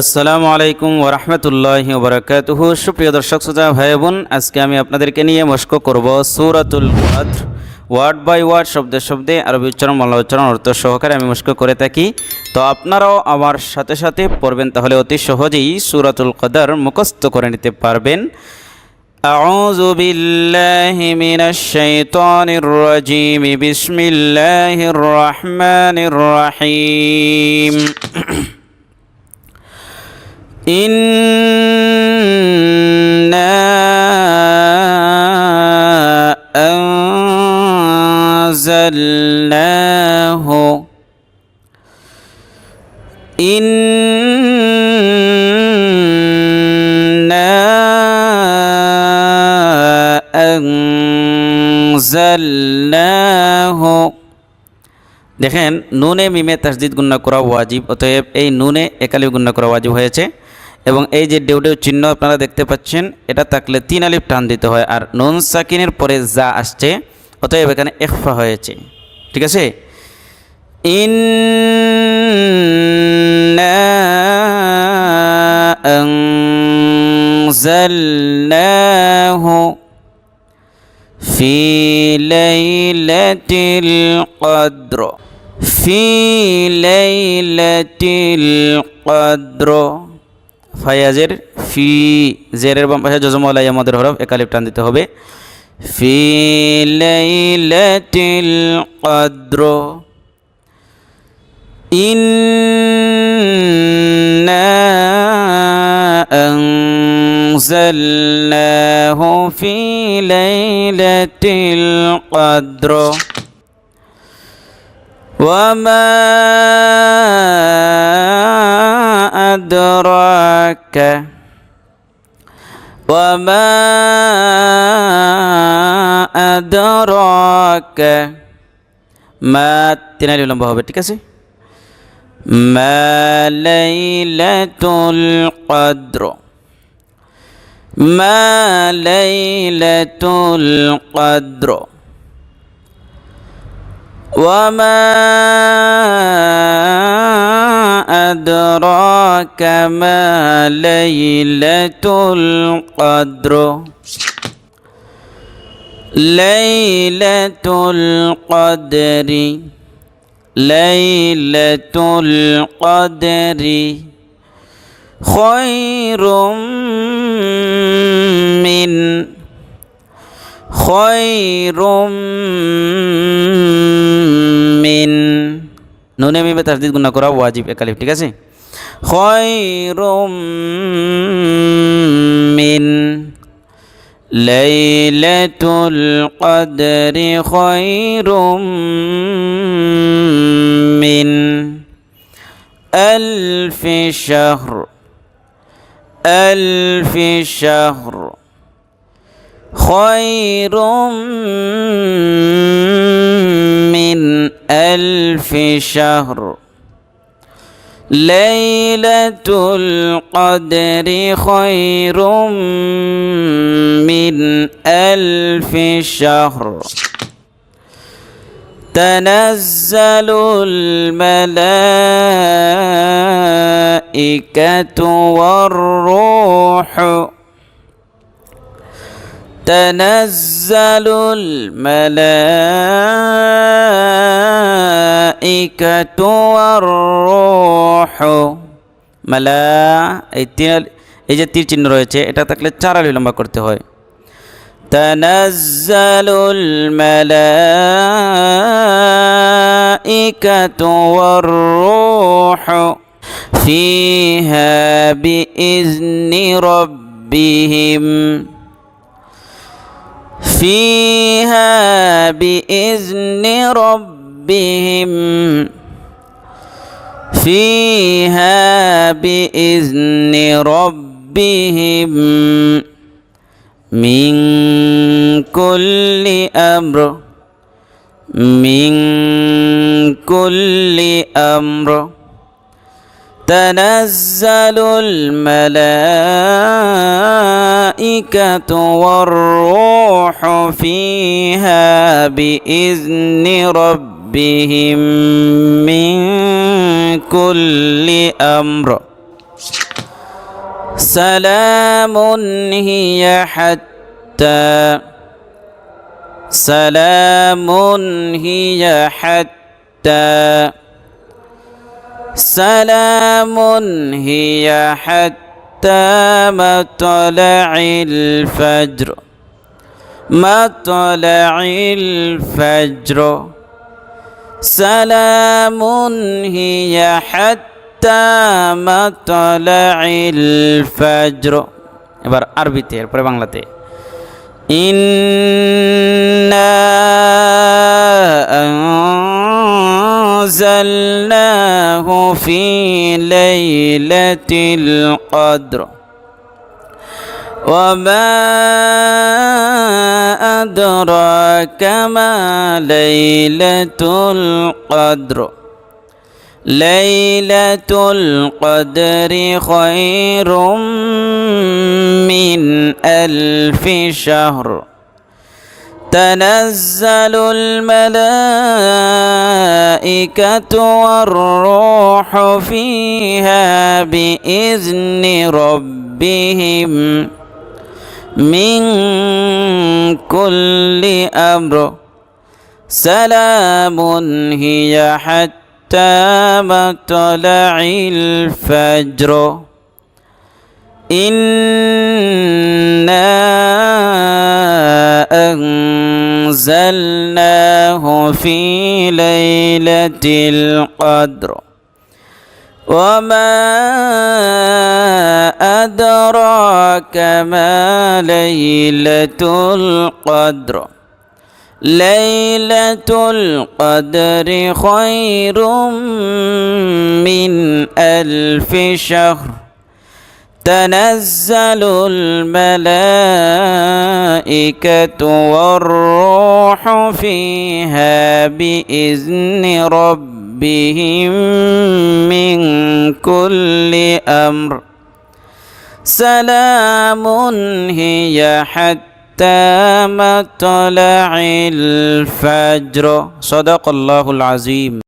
আসসালামু আলাইকুম ওয়া রাহমাতুল্লাহি ওয়া বারাকাতুহু। সুপ্রিয় দর্শক শ্রোতা ভাই বোন, আজকে আমি আপনাদেরকে নিয়ে মশক করব সূরাতুল কদর। ওয়ার্ড বাই ওয়ার্ড, শব্দে শব্দে আরবি উচ্চারণ বাংলা উচ্চারণ অর্থ সহকারে আমি মশক করে থাকি। তো আপনারাও আমার সাথে সাথে পড়বেন, তাহলে অতি সহজেই সূরাতুল কদর মুখস্থ করে নিতে পারবেন। আউযু বিল্লাহি মিনাশ শাইতানির রাজীম। বিসমিল্লাহির রহমানির রহিম। إنا أنزلناه দেখেন, নুনে মিমে তাসদিদ গুণনা করা ওয়াজিব, অতএব এই নুনে একালিফ গুণনা করা ওয়াজিব হয়েছে। এবং এই যে ডেউডেউ চিহ্ন আপনারা দেখতে পাচ্ছেন, এটা থাকলে 3 আলিফ টান দিতে হয়, আর নুন সাকিনের পরে যা আসছে, অতএব এখানে ইখফা হয়েছে। ঠিক আছে। ইন্না আনজালনাহু ফি লাইলাতিল কদর। ফি লাইলাতিল কদর। ফায়াজের ফি, জেরের বাম পাশে জজম ওয়ালা ইয়ামাদের হরফ, একালিফ টান দিতে হবে। ফি লাইলাতিল কদর। ইন্না আনজালনাহু ফি লাইলাতিল কদর। وما أدراك মা 3 আলিফ লম্বা হবে। ঠিক আছে। মা লাইলাতুল কদর। মা লাইলাতুল কদর। وما أدراك ما ليلة القدر. ليلة القدر. ليلة القدر خير من নুনে মিমে তাসদিদ গুণা করা ওয়াজিব, একালিফ। ঠিক আছে। খয়রুম মিন লাইলাতুল কদরি খয়রুম মিন আলফি শাহর। আলফি শাহর خير من ألف شهر. ليلة القدر خير من ألف شهر. تنزل الملائكة والروح. تنزل الملائكة والروح. মালা এই যে তীর চিহ্ন রয়েছে, এটা থাকলে 4 আলিফ লম্বা করতে হয়। তানাজ্জালুল মালাইকাতু ওয়ার রূহু ফিহা বিইজনি রাব্বিহিম। فيها بإذن ربهم. فيها بإذن ربهم من كل أمر. من كل أمر. تنزل الملائكة والروح فيها بإذن ربهم من كل أمر. سلام هي حتى سلام هي حتى سلام هي حتى مطلع الفجر مطلع الفجر سلام هي حتى مطلع الفجر এবার আরবিতে এরপরে বাংলাতে إنا أنزلناه في ليلة القدر وما أدراك ما ليلة القدر ليلة القدر خير من ألف شهر تنزل الملائكة والروح فيها بإذن ربهم من كل أمر سلام هي حتى مطلع الفجر إنا أنزلناه في ليلة القدر وما أدراك ما ليلة القدر ليلة القدر خير من ألف شهر تنزل الملائكة والروح فيها بإذن ربهم من كل أمر سلام هي حتى مطلع الفجر صدق الله العظيم